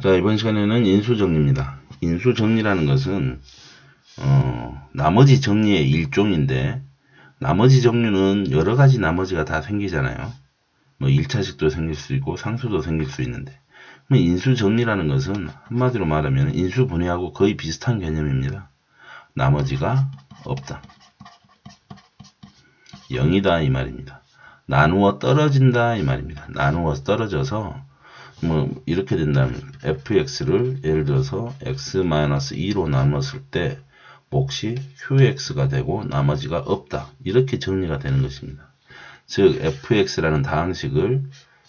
자, 이번 시간에는 인수정리입니다. 인수정리라는 것은 나머지 정리의 일종인데, 나머지 정리는 여러가지 나머지가 다 생기잖아요. 뭐 1차식도 생길 수 있고 상수도 생길 수 있는데, 인수정리라는 것은 한마디로 말하면 인수분해하고 거의 비슷한 개념입니다. 나머지가 없다, 0이다 이 말입니다. 나누어 떨어진다 이 말입니다. 나누어 떨어져서 뭐 이렇게 된다면 fx를 예를 들어서 x-2로 나눴을 때 몫이 qx가 되고 나머지가 없다, 이렇게 정리가 되는 것입니다. 즉 fx라는 다항식을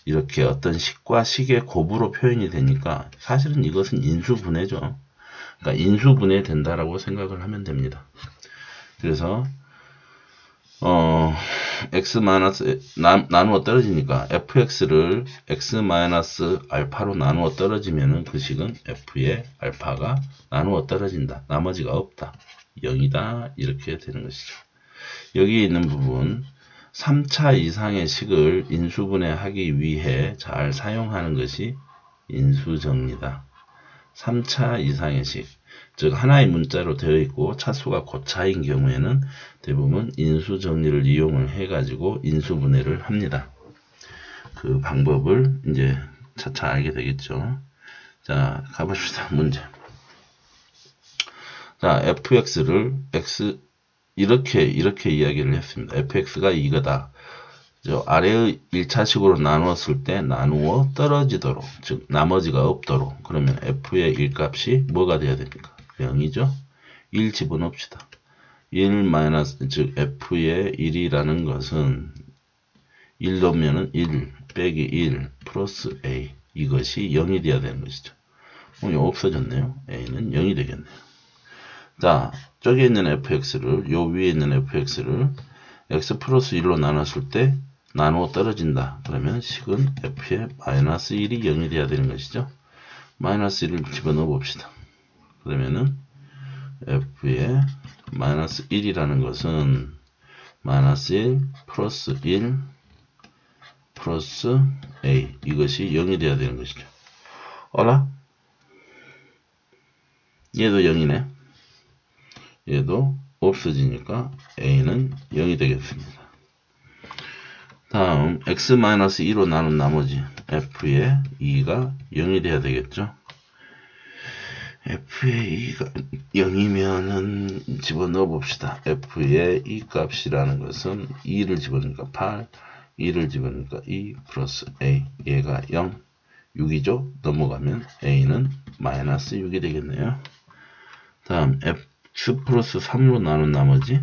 이렇게 어떤 식과 식의 곱으로 표현이 되니까 사실은 이것은 인수분해죠. 그러니까 인수분해 된다라고 생각을 하면 됩니다. 그래서 x 나누어 떨어지니까 fx를 x-알파로 나누어 떨어지면은 그 식은 f의 알파가 나누어 떨어진다, 나머지가 없다, 0이다, 이렇게 되는 것이죠. 여기 있는 부분 3차 이상의 식을 인수분해하기 위해 잘 사용하는 것이 인수정리다. 3차 이상의 식, 즉 하나의 문자로 되어 있고 차수가 고차인 경우에는 대부분 인수정리를 이용을 해가지고 인수분해를 합니다. 그 방법을 이제 차차 알게 되겠죠. 자, 가봅시다. 문제. 자, fx를 이렇게 이야기를 했습니다. fx가 이거다. 아래의 1차식으로 나누었을 때 나누어 떨어지도록, 즉 나머지가 없도록, 그러면 f의 1값이 뭐가 돼야 됩니까? 0이죠. 1 집어넣읍시다. 1 마이너스, 즉 f의 1이라는 것은 1 넣으면은 1 빼기 1 플러스 a, 이것이 0이 돼야 되는 것이죠. 없어졌네요. a는 0이 되겠네요. 자, 저기 있는 fx를, 요 위에 있는 fx를 x 플러스 1로 나눴을 때 나누어 떨어진다. 그러면 식은 f의 마이너스 1이 0이 돼야 되는 것이죠. 마이너스 1을 집어넣어 봅시다. 그러면은 f의 마이너스 1이라는 것은 마이너스 1 플러스 1 플러스 a, 이것이 0이 돼야 되는 것이죠. 어라? 얘도 0이네. 얘도 없어지니까 a는 0이 되겠습니다. 다음 x-2로 나눈 나머지 f의 2가 0이 돼야 되겠죠. f의 2가 0이면은 집어넣어 봅시다. f의 2 값이라는 것은 2를 집어넣으니까 8, 2를 집어넣으니까 2 플러스 a, 얘가 0, 6이죠. 넘어가면 a는 마이너스 6이 되겠네요. 다음 x 플러스 3으로 나눈 나머지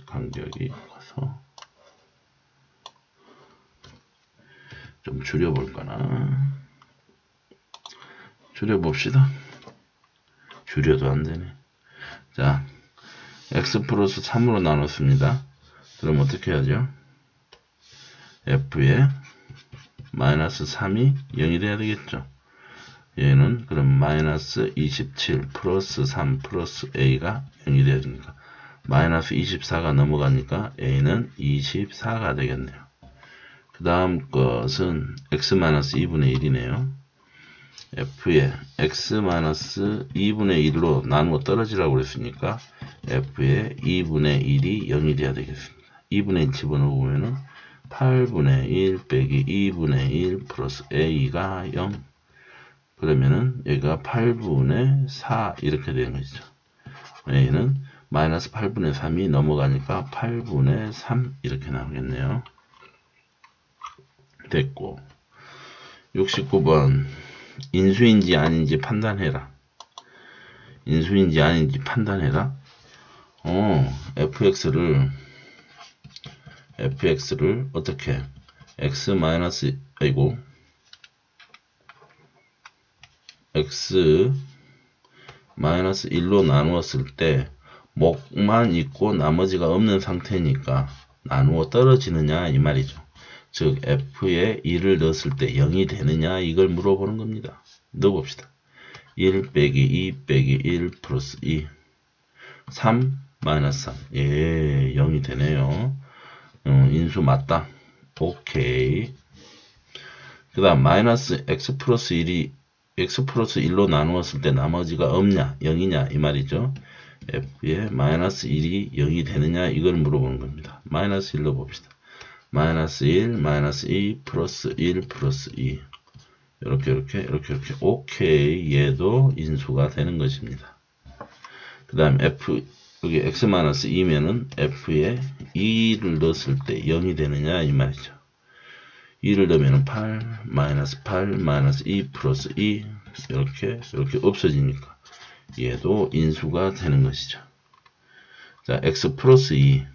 간격이 가서 좀 줄여볼까나. 줄여봅시다. 줄여도 안되네. 자, x 플러스 3으로 나눴습니다. 그럼 어떻게 하죠? f의 마이너스 3이 0이 돼야 되겠죠. 얘는 그럼 마이너스 27 플러스 3 플러스 a가 0이 돼야 되니까 마이너스 24가 넘어가니까 a는 24가 되겠네요. 그 다음 것은 x-2분의 1이네요. f의 x-2분의 1로 나누어 떨어지라고 그랬으니까 f의 2분의 1이 0이 돼야 되겠습니다. 2분의 1 집어넣으면 8분의 1 빼기 2분의 1 플러스 a가 0. 그러면은 여기가 8분의 4 이렇게 되는 것이죠. a는 마이너스 8분의 3이 넘어가니까 8분의 3 이렇게 나오겠네요. 됐고, 69번 인수인지 아닌지 판단해라. 인수인지 아닌지 판단해라. fx를 어떻게 x 1로 나누었을 때 목만 있고 나머지가 없는 상태니까 나누어 떨어지느냐 이 말이죠. 즉 f에 1을 넣었을 때 0이 되느냐, 이걸 물어보는 겁니다. 넣어봅시다. 1 빼기 2 빼기 1 플러스 2 3 마이너스 3, 예, 0이 되네요. 인수 맞다. 오케이. 그 다음 마이너스 x 플러스 1이 x 플러스 1로 나누었을 때 나머지가 없냐 0이냐 이 말이죠. f의 마이너스 1이 0이 되느냐 이걸 물어보는 겁니다. 마이너스 1로 봅시다. 마이너스 1, 마이너스 2, 플러스 1, 플러스 2 이렇게 오케이 얘도 인수가 되는 것입니다. 그 다음 f 여기 x-2면은 f에 2를 넣었을 때 0이 되느냐 이 말이죠. 2를 넣으면 8, 마이너스 8, 마이너스 2, 플러스 2 이렇게 없어지니까 얘도 인수가 되는 것이죠. 자, x 플러스 2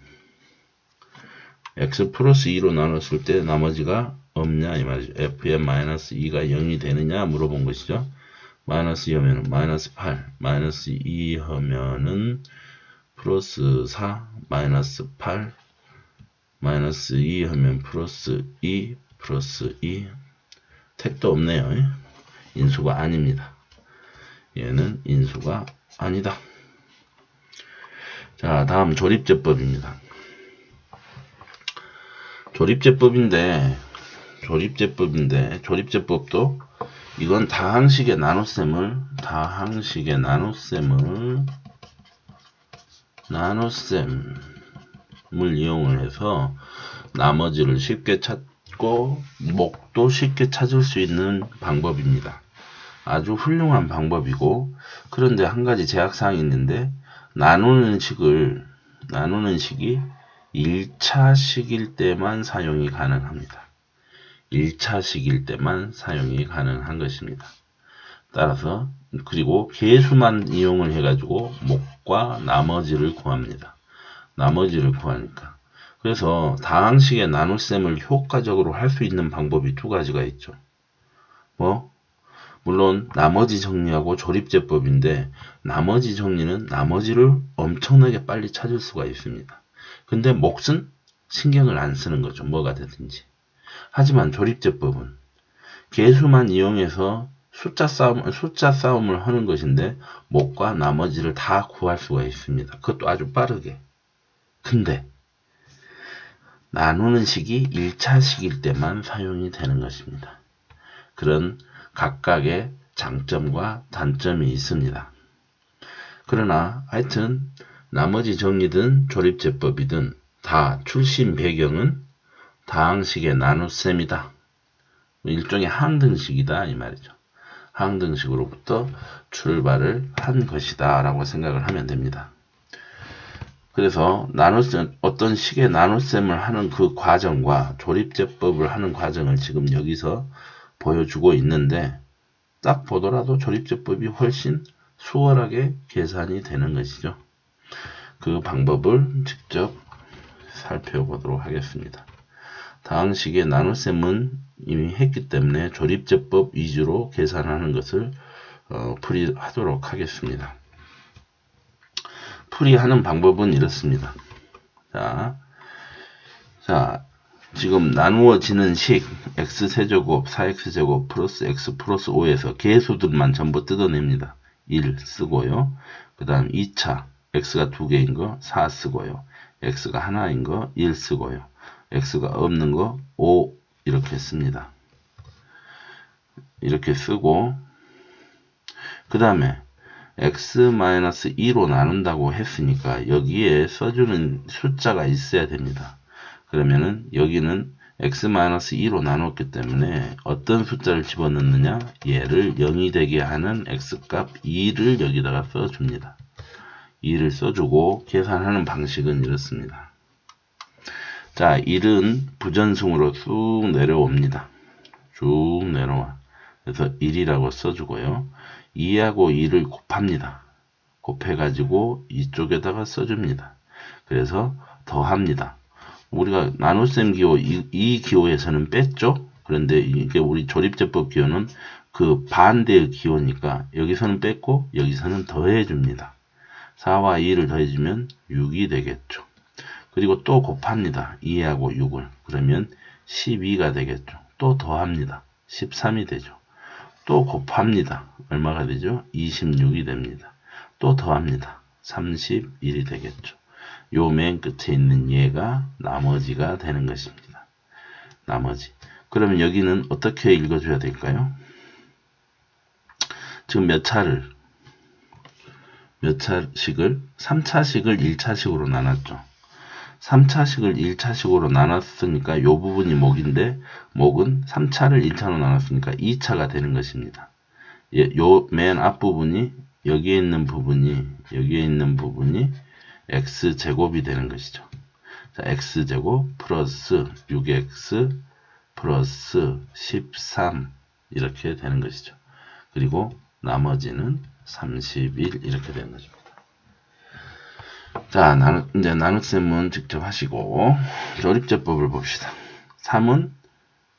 x 플러스 2로 나눴을 때 나머지가 없냐 이 말이죠. f의 마이너스 2가 0이 되느냐 물어본 것이죠. 마이너스 2 하면 마이너스 8 마이너스 2 하면은 플러스 4 마이너스 8 마이너스 2 하면 플러스 2 플러스 2 택도 없네요. 인수가 아닙니다. 얘는 인수가 아니다. 자, 다음 조립제법입니다. 조립제법도 이건 다항식의 나눗셈을 이용을 해서 나머지를 쉽게 찾고 목도 쉽게 찾을 수 있는 방법입니다. 아주 훌륭한 방법이고, 그런데 한 가지 제약사항이 있는데 나누는 식이 1차식일 때만 사용이 가능합니다. 1차식일 때만 사용이 가능한 것입니다. 따라서 그리고 계수만 이용을 해가지고 목과 나머지를 구합니다. 나머지를 구하니까. 그래서 다항식의 나눗셈을 효과적으로 할 수 있는 방법이 두 가지가 있죠. 물론 나머지 정리하고 조립제법인데, 나머지 정리는 나머지를 엄청나게 빨리 찾을 수가 있습니다. 근데 몫은 신경을 안 쓰는 거죠. 뭐가 되든지. 하지만 조립제법은 계수만 이용해서 숫자 싸움을 하는 것인데 목과 나머지를 다 구할 수가 있습니다. 그것도 아주 빠르게. 근데 나누는 식이 1차식일 때만 사용이 되는 것입니다. 그런 각각의 장점과 단점이 있습니다. 그러나 하여튼 나머지 정리든 조립제법이든 다 출신 배경은 다항식의 나눗셈이다. 일종의 항등식이다 이 말이죠. 항등식으로부터 출발을 한 것이다 라고 생각을 하면 됩니다. 그래서 어떤 식의 나눗셈을 하는 그 과정과 조립제법을 하는 과정을 지금 여기서 보여주고 있는데, 딱 보더라도 조립제법이 훨씬 수월하게 계산이 되는 것이죠. 그 방법을 직접 살펴보도록 하겠습니다. 다항식의 나눗셈은 이미 했기 때문에 조립제법 위주로 계산하는 것을 풀이하도록 하겠습니다. 풀이하는 방법은 이렇습니다. 자, 지금 나누어지는 식 x세제곱 4x제곱 플러스 x 플러스 5에서 계수들만 전부 뜯어냅니다. 1 쓰고요. 그 다음 2차 x가 2개인 거 4 쓰고요. x가 하나인 거 1 쓰고요. x가 없는 거 5 이렇게 씁니다. 이렇게 쓰고, 그 다음에 x-2로 나눈다고 했으니까 여기에 써주는 숫자가 있어야 됩니다. 그러면은 여기는 x-2로 나눴기 때문에 어떤 숫자를 집어넣느냐, 얘를 0이 되게 하는 x값 2를 여기다가 써줍니다. 2를 써주고 계산하는 방식은 이렇습니다. 자, 1은 부전승으로 쑥 내려옵니다. 쭉 내려와. 그래서 1이라고 써주고요. 2하고 2를 곱합니다. 곱해가지고 이쪽에다가 써줍니다. 그래서 더합니다. 우리가 나눗셈 기호 이 기호에서는 뺐죠. 그런데 이게 우리 조립제법 기호는 그 반대의 기호니까 여기서는 뺐고 여기서는 더해줍니다. 4와 2를 더해주면 6이 되겠죠. 그리고 또 곱합니다. 2하고 6을. 그러면 12가 되겠죠. 또 더합니다. 13이 되죠. 또 곱합니다. 얼마가 되죠? 26이 됩니다. 또 더합니다. 31이 되겠죠. 요 맨 끝에 있는 얘가 나머지가 되는 것입니다. 나머지. 그러면 여기는 어떻게 읽어줘야 될까요? 지금 몇 차식을 3차식을 1차식으로 나눴죠. 3차식을 1차식으로 나눴으니까 요 부분이 목인데 목은 3차를 1차로 나눴으니까 2차가 되는 것입니다. 요 맨 앞부분이 여기에 있는 부분이 x제곱이 되는 것이죠. 자, x제곱 플러스 6x 플러스 13 이렇게 되는 것이죠. 그리고 나머지는 31 이렇게 되는 것입니다. 자, 이제 나눗셈은 직접 하시고 조립제법을 봅시다. 3은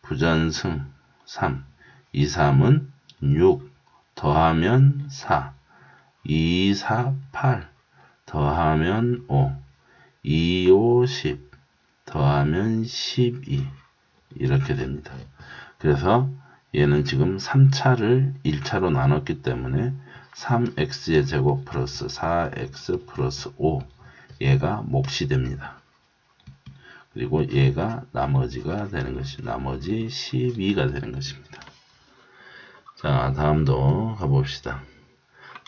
부전승 3, 2, 3은 6 더하면 4, 2, 4, 8 더하면 5, 2, 5, 10 더하면 12 이렇게 됩니다. 그래서 얘는 지금 3차를 1차로 나눴기 때문에 3x의 제곱 플러스 4x 플러스 5 얘가 몫이 됩니다. 그리고 얘가 나머지가 되는 것이 나머지 12가 되는 것입니다. 자, 다음도 가봅시다.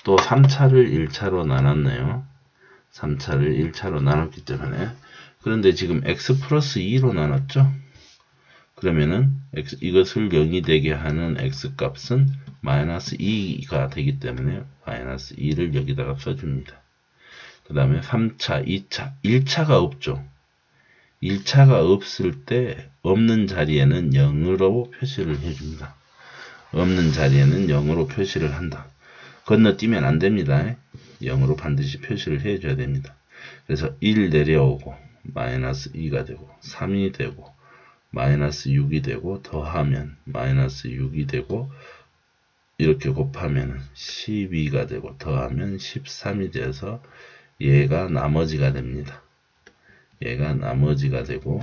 또 3차를 1차로 나눴네요. 3차를 1차로 나눴기 때문에 그런데 지금 x 플러스 2로 나눴죠. 그러면은 이것을 0이 되게 하는 x값은 마이너스 2가 되기 때문에 마이너스 2를 여기다가 써줍니다. 그 다음에 3차, 2차, 1차가 없죠. 1차가 없을 때 없는 자리에는 0으로 표시를 해줍니다. 없는 자리에는 0으로 표시를 한다. 건너뛰면 안 됩니다. 0으로 반드시 표시를 해줘야 됩니다. 그래서 1 내려오고 마이너스 2가 되고 3이 되고 마이너스 6이 되고 더하면 마이너스 6이 되고 이렇게 곱하면 12가 되고 더하면 13이 되어서 얘가 나머지가 됩니다. 얘가 나머지가 되고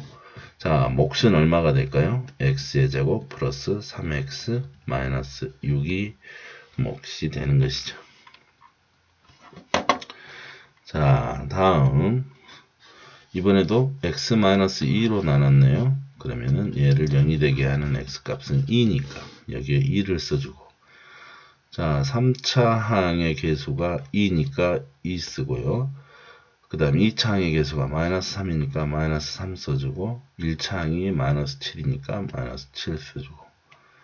자, 몫은 얼마가 될까요? x의 제곱 플러스 3x 마이너스 6이 몫이 되는 것이죠. 자, 다음 이번에도 x-2로 나눴네요. 그러면은 얘를 0이 되게 하는 x값은 2니까 여기에 2를 써주고 자, 3차 항의 개수가 2니까 2 쓰고요. 그 다음에 2차 항의 개수가 마이너스 3이니까 마이너스 3 써주고 1차 항이 마이너스 7이니까 마이너스 7 써주고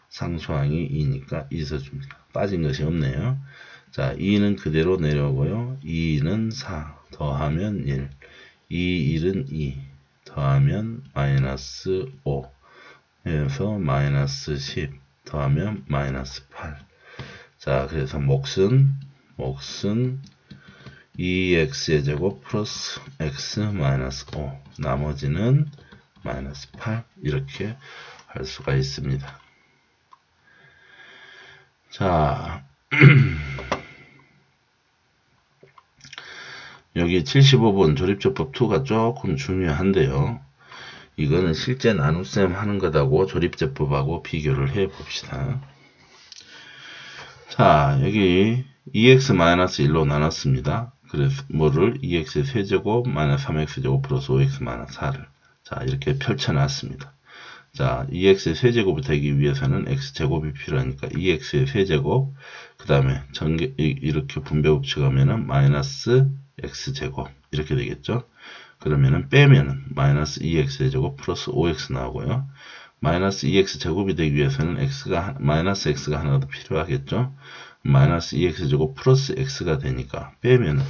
상수항이 2니까 2 써줍니다. 빠진 것이 없네요. 자, 2는 그대로 내려오고요. 2는 4 더하면 1 2, 1은 2 더하면 마이너스 5 해서 마이너스 10 더하면 마이너스 8 자, 그래서 몫은 2x의 제곱 플러스 x 마이너스 5 나머지는 마이너스 8 이렇게 할 수가 있습니다. 자, 여기 75번 조립제법 2가 조금 중요한데요. 이거는 실제 나눗셈 하는 것하고 조립제법하고 비교를 해 봅시다. 자, 여기 2x-1로 나눴습니다. 그래서 뭐를 2x의 세제곱 마이너스 3x제곱 플러스 5x 마이너스 4를 자, 이렇게 펼쳐놨습니다. 자, 2x의 세제곱이 되기 위해서는 x제곱이 필요하니까 2x의 세제곱 그 다음에 이렇게 분배법칙하면은 마이너스 x제곱 이렇게 되겠죠. 그러면은 빼면은 마이너스 2x의 제곱 플러스 5x 나오고요. 마이너스 2x 제곱이 되기 위해서는 마이너스 x가 하나 더 필요하겠죠. 마이너스 2x 제곱 플러스 x가 되니까 빼면은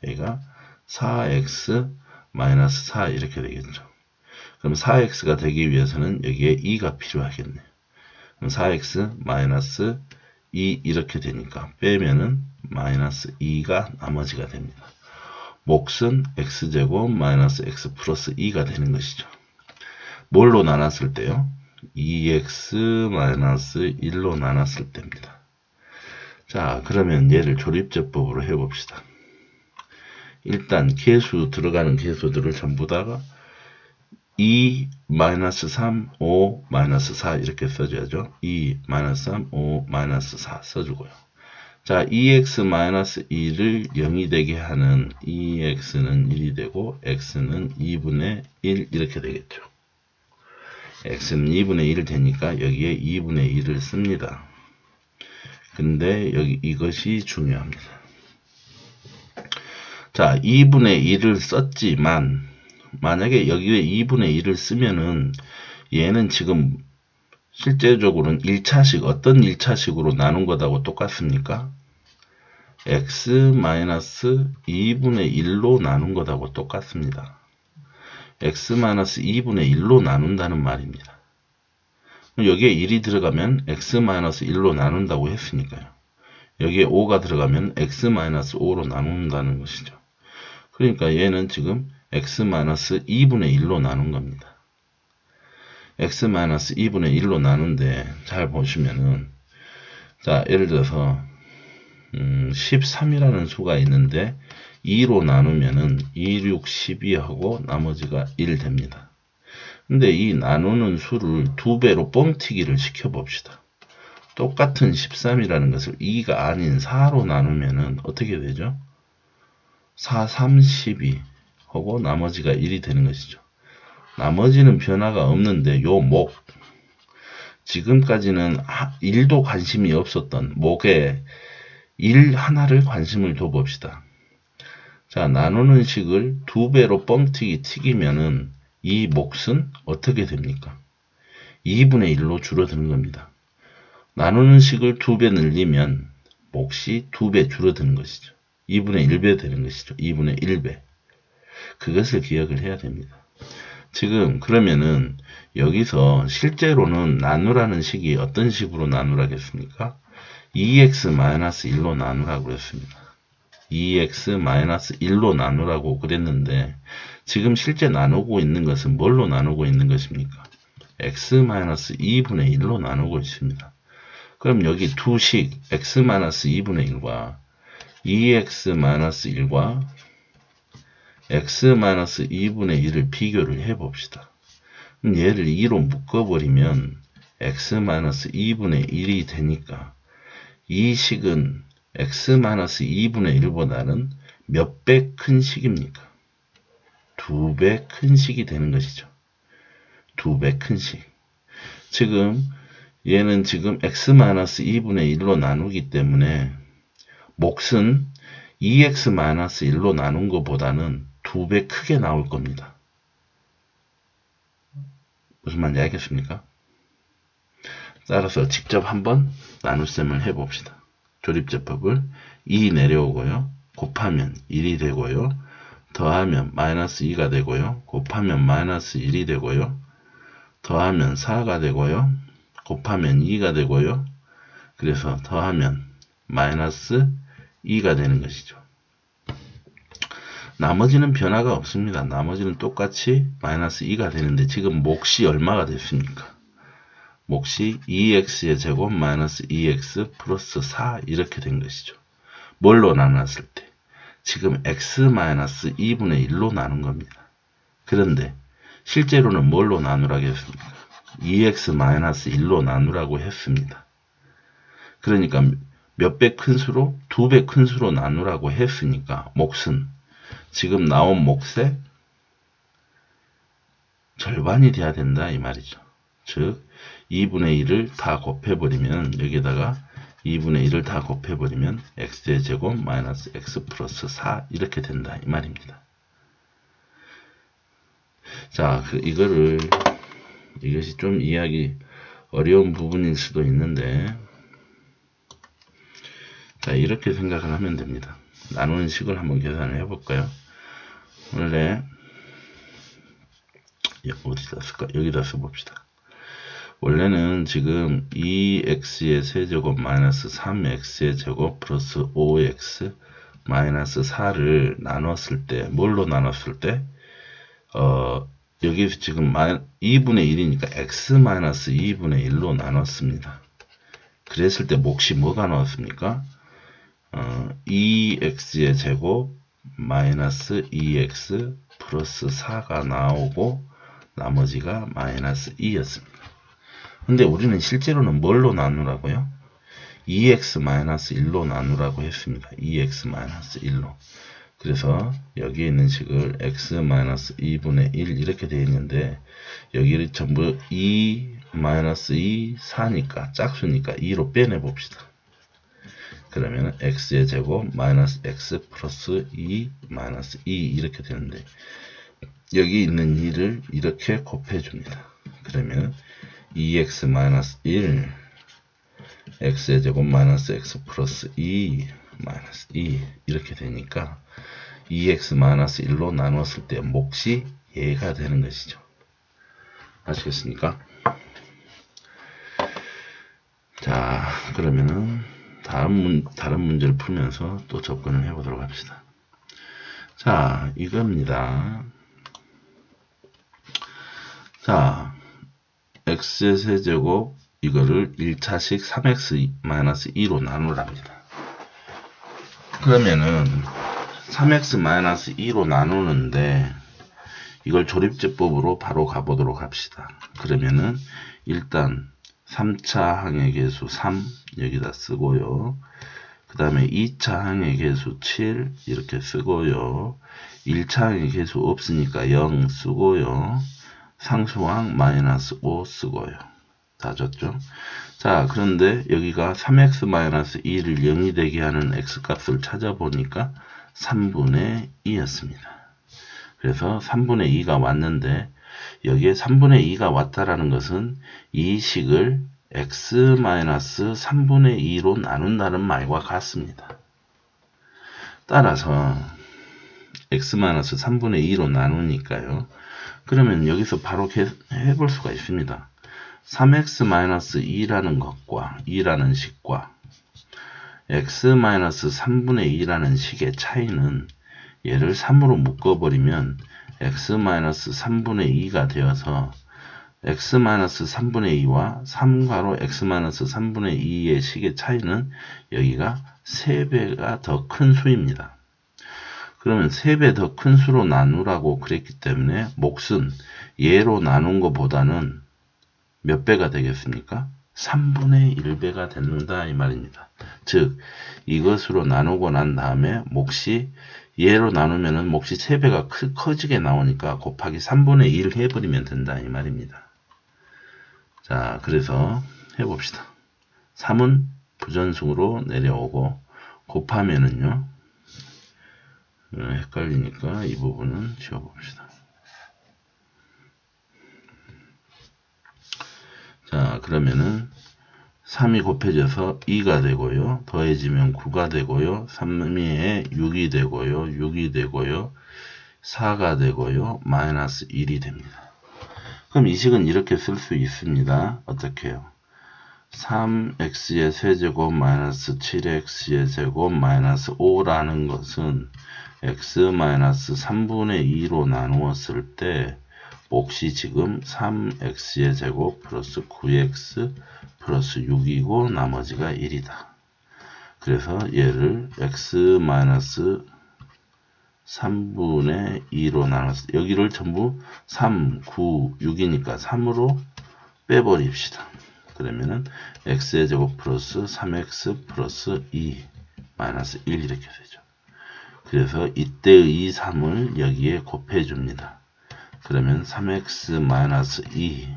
여기가 4x 마이너스 4 이렇게 되겠죠. 그럼 4x가 되기 위해서는 여기에 2가 필요하겠네요. 그럼 4x 마이너스 2 이렇게 되니까 빼면은 마이너스 2가 나머지가 됩니다. 몫은 x제곱 마이너스 x 플러스 2가 되는 것이죠. 뭘로 나눴을 때요? 2x 마이너스 1로 나눴을 때입니다. 자, 그러면 얘를 조립제법으로 해봅시다. 일단 들어가는 개수들을 전부 다가 2, 마이너스 3, 5, 마이너스 4 이렇게 써줘야죠. 2, 마이너스 3, 5, 마이너스 4 써주고요. 자, 2x 마이너스 2를 0이 되게 하는 2x는 1이 되고 x는 2분의 1 이렇게 되겠죠. x는 2분의 1 되니까 여기에 2분의 1을 씁니다. 근데 여기 이것이 중요합니다. 자, 2분의 1을 썼지만 만약에 여기에 2분의 1을 쓰면은 얘는 지금 실제적으로는 1차식 어떤 1차식으로 나눈 것하고 똑같습니까? x-2분의 1로 나눈 것하고 똑같습니다. x-2분의 1로 나눈다는 말입니다. 여기에 1이 들어가면 x-1로 나눈다고 했으니까요. 여기에 5가 들어가면 x-5로 나눈다는 것이죠. 그러니까 얘는 지금 x-2분의 1로 나눈 겁니다. x-2분의 1로 나눈데 잘 보시면은 자 예를 들어서 13이라는 수가 있는데 2로 나누면은 2, 6, 12하고 나머지가 1 됩니다. 근데 이 나누는 수를 2배로 뻥튀기를 시켜 봅시다. 똑같은 13이라는 것을 2가 아닌 4로 나누면은 어떻게 되죠? 4, 3, 12 하고 나머지가 1이 되는 것이죠. 나머지는 변화가 없는데 요 목 지금까지는 1도 관심이 없었던 목에 1 하나를 관심을 둬봅시다. 자, 나누는 식을 2배로 뻥튀기 튀기면은 이 몫은 어떻게 됩니까? 2분의 1로 줄어드는 겁니다. 나누는 식을 2배 늘리면 몫이 2배 줄어드는 것이죠. 2분의 1배 되는 것이죠. 2분의 1배. 그것을 기억을 해야 됩니다. 지금 그러면은 여기서 실제로는 나누라는 식이 어떤 식으로 나누라겠습니까? 2x-1로 나누라고 했습니다. 2x-1로 나누라고 그랬는데 지금 실제 나누고 있는 것은 뭘로 나누고 있는 것입니까? x-2분의 1로 나누고 있습니다. 그럼 여기 두식 x-2분의 1과 2x-1과 x-2분의 1을 비교를 해봅시다. 그럼 얘를 2로 묶어버리면 x-2분의 1이 되니까 이 식은 x-2분의 1보다는 몇 배 큰 식입니까? 2배 큰 식이 되는 것이죠. 2배 큰 식. 지금 얘는 지금 x-2분의 1로 나누기 때문에 몫은 2x-1로 나눈 것보다는 2배 크게 나올 겁니다. 무슨 말인지 알겠습니까? 따라서 직접 한번 나눗셈을 해봅시다. 조립제법을 2 내려오고요. 곱하면 1이 되고요. 더하면 마이너스 2가 되고요. 곱하면 마이너스 1이 되고요. 더하면 4가 되고요. 곱하면 2가 되고요. 그래서 더하면 마이너스 2가 되는 것이죠. 나머지는 변화가 없습니다. 나머지는 똑같이 마이너스 2가 되는데 지금 몫이 얼마가 됐습니까? 몫이 2x의 제곱 마이너스 2x 플러스 4 이렇게 된 것이죠. 뭘로 나눴을 때? 지금 x-2분의 1로 나눈 겁니다. 그런데 실제로는 뭘로 나누라고 했습니까? 2x-1로 나누라고 했습니다. 그러니까 몇 배 큰 수로? 2배 큰 수로 나누라고 했으니까 몫은 지금 나온 몫의 절반이 돼야 된다 이 말이죠. 즉 2분의 1을 다 곱해버리면 여기다가 2분의 1을 다 곱해버리면 x의 제곱 마이너스 x 플러스 4 이렇게 된다 이 말입니다. 자, 이것이 좀 이해하기 어려운 부분일 수도 있는데 자, 이렇게 생각을 하면 됩니다. 나누는 식을 한번 계산을 해볼까요? 원래 어디다 쓸까? 여기다 써봅시다. 원래는 지금 2x의 세제곱 마이너스 3x의 제곱 플러스 5x 마이너스 4를 나눴을 때 뭘로 나눴을 때 여기 지금 2분의 1이니까 x 마이너스 2분의 1로 나눴습니다. 그랬을 때 몫이 뭐가 나왔습니까? 2x의 제곱 마이너스 2x 플러스 4가 나오고 나머지가 마이너스 2였습니다. 근데 우리는 실제로는 뭘로 나누라고요? 2x-1로 나누라고 했습니다. 2x-1로. 그래서 여기에 있는 식을 x-2분의 1 이렇게 되어 있는데 여기를 전부 2, 2, 4니까 짝수니까 2로 빼내 봅시다. 그러면 x의 제곱 마이너스 x 플러스 2 마이너스 2 이렇게 되는데 여기 있는 2를 이렇게 곱해줍니다. 그러면 2x 마이너스 1 x의 제곱 마이너스 x 플러스 2 마이너스 2 이렇게 되니까 2x 마이너스 1로 나누었을 때 몫이 얘가 되는 것이죠. 아시겠습니까? 자, 그러면은 다른 문제를 풀면서 또 접근을 해보도록 합시다. 자, 이겁니다. 자, x의 세제곱 이거를 1차식 3x-2로 나누랍니다. 그러면은 3x-2로 나누는데 이걸 조립제법으로 바로 가보도록 합시다. 그러면은 일단 3차 항의 계수 3 여기다 쓰고요. 그 다음에 2차 항의 계수 7 이렇게 쓰고요. 1차 항의 계수 없으니까 0 쓰고요. 상수항 마이너스 5 쓰고요. 다 줬죠? 자, 그런데 여기가 3x-2를 0이 되게 하는 x값을 찾아보니까 3분의 2였습니다. 그래서 3분의 2가 왔는데 여기에 3분의 2가 왔다라는 것은 이 식을 x-3분의 2로 나눈다는 말과 같습니다. 따라서 x-3분의 2로 나누니까요. 그러면 여기서 바로 해볼 수가 있습니다. 3x-2라는 것과 2라는 식과 x-3분의 2라는 식의 차이는 얘를 3으로 묶어버리면 x-3분의 2가 되어서 x-3분의 2와 3가로 x-3분의 2의 식의 차이는 여기가 3배가 더 큰 수입니다. 그러면 3배 더 큰 수로 나누라고 그랬기 때문에 몫은 얘로 나눈 것보다는 몇 배가 되겠습니까? 3분의 1배가 된다 이 말입니다. 즉 이것으로 나누고 난 다음에 몫이 얘로 나누면은 몫이 3배가 커지게 나오니까 곱하기 3분의 1 해버리면 된다 이 말입니다. 자, 그래서 해봅시다. 3은 부전승으로 내려오고 곱하면은요 헷갈리니까 이 부분은 지워봅시다. 자, 그러면은 3이 곱해져서 2가 되고요. 더해지면 9가 되고요. 3위에 6이 되고요. 6이 되고요. 4가 되고요. 마이너스 1이 됩니다. 그럼 이 식은 이렇게 쓸 수 있습니다. 어떻게 해요? 3x의 세제곱 마이너스 7x의 제곱 마이너스 5라는 것은 x 마이너스 3분의 2로 나누었을 때 몫이 지금 3x의 제곱 플러스 9x 플러스 6이고 나머지가 1이다. 그래서 얘를 x 마이너스 3분의 2로 나눠서 여기를 전부 3, 9, 6이니까 3으로 빼버립시다. 그러면은 x의 제곱 플러스 3x 플러스 2 마이너스 1 이렇게 되죠. 그래서 이때의 3을 여기에 곱해줍니다. 그러면 3x 마이너스 2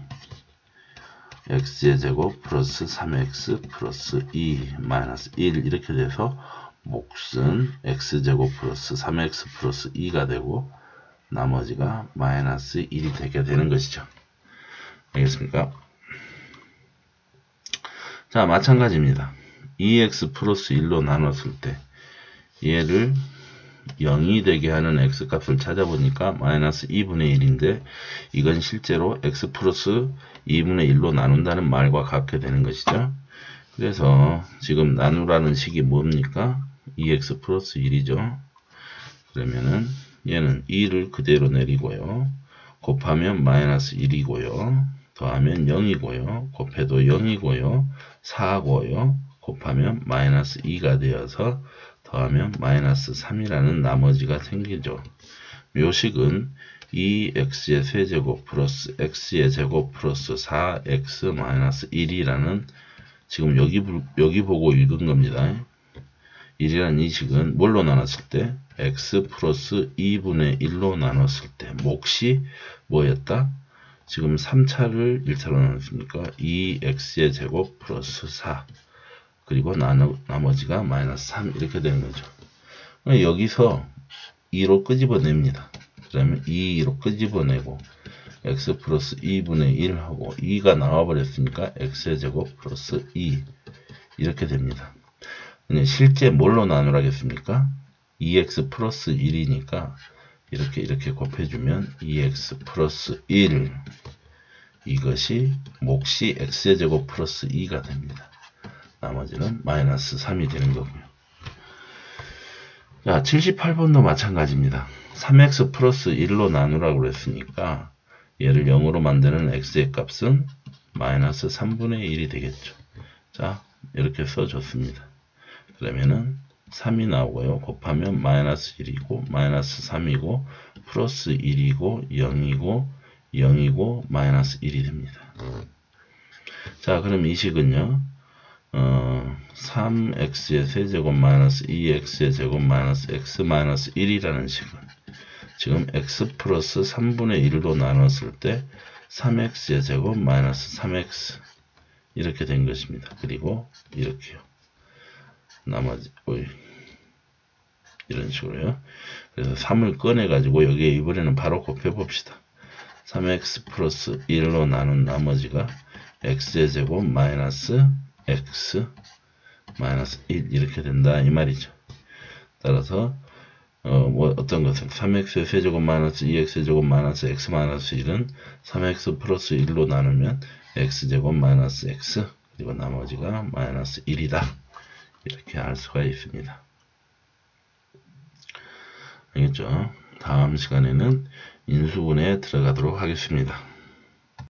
x의 제곱 플러스 3x 플러스 2 마이너스 1 이렇게 돼서 몫은 x제곱 플러스 3x 플러스 2가 되고 나머지가 마이너스 1이 되게 되는 것이죠. 알겠습니까? 자, 마찬가지입니다. 2x 플러스 1로 나눴을 때 얘를 0이 되게 하는 x값을 찾아보니까 마이너스 2분의 1인데 이건 실제로 x 플러스 2분의 1로 나눈다는 말과 같게 되는 것이죠. 그래서 지금 나누라는 식이 뭡니까? 2x 플러스 1이죠. 그러면은 얘는 2를 그대로 내리고요. 곱하면 마이너스 1이고요. 더하면 0이고요. 곱해도 0이고요. 4고요. 곱하면 마이너스 2가 되어서 더하면 마이너스 3이라는 나머지가 생기죠. 묘식은 2x의 세제곱 플러스 x의 제곱 플러스 4x 마이너스 1이라는 지금 여기 보고 읽은 겁니다. 1이라는 이 식은 뭘로 나눴을 때 x 플러스 2분의 1로 나눴을 때 몫이 뭐였다? 지금 3차를 1차로 나눴으니까 2x의 제곱 플러스 4 그리고 나머지가 마이너스 3 이렇게 되는 거죠. 여기서 2로 끄집어냅니다. 그러면 2로 끄집어내고 x 플러스 2분의 1하고 2가 나와버렸으니까 x의 제곱 플러스 2 이렇게 됩니다. 실제 뭘로 나누라겠습니까? 2x 플러스 1이니까 이렇게 곱해주면 2x 플러스 1 이것이 몫이 x의 제곱 플러스 2가 됩니다. 나머지는 마이너스 3이 되는 거고요. 자, 78번도 마찬가지입니다. 3x 플러스 1로 나누라고 그랬으니까 얘를 0으로 만드는 x의 값은 마이너스 3분의 1이 되겠죠. 자, 이렇게 써줬습니다. 그러면은 3이 나오고요. 곱하면 마이너스 1이고 마이너스 3이고 플러스 1이고 0이고 0이고 마이너스 1이 됩니다. 자, 그럼 이 식은요. 3x의 세제곱 마이너스 2x의 제곱 마이너스 x 마이너스 1이라는 식은 지금 x 플러스 3분의 1로 나눴을 때 3x의 제곱 마이너스 3x 이렇게 된 것입니다. 그리고 이렇게요. 나머지 이런 식으로요. 그래서 3을 꺼내 가지고 여기에 이번에는 바로 곱해 봅시다. 3x 플러스 1로 나눈 나머지가 x의 제곱 마이너스 x 마이너스 1 이렇게 된다 이 말이죠. 따라서 어떤 것은 3x의 세제곱 마이너스 2x의 제곱 마이너스 x 마이너스 1은 3x 플러스 1로 나누면 x제곱 마이너스 x 그리고 나머지가 마이너스 1이다. 이렇게 알 수가 있습니다. 알겠죠? 다음 시간에는 인수분해에 들어가도록 하겠습니다.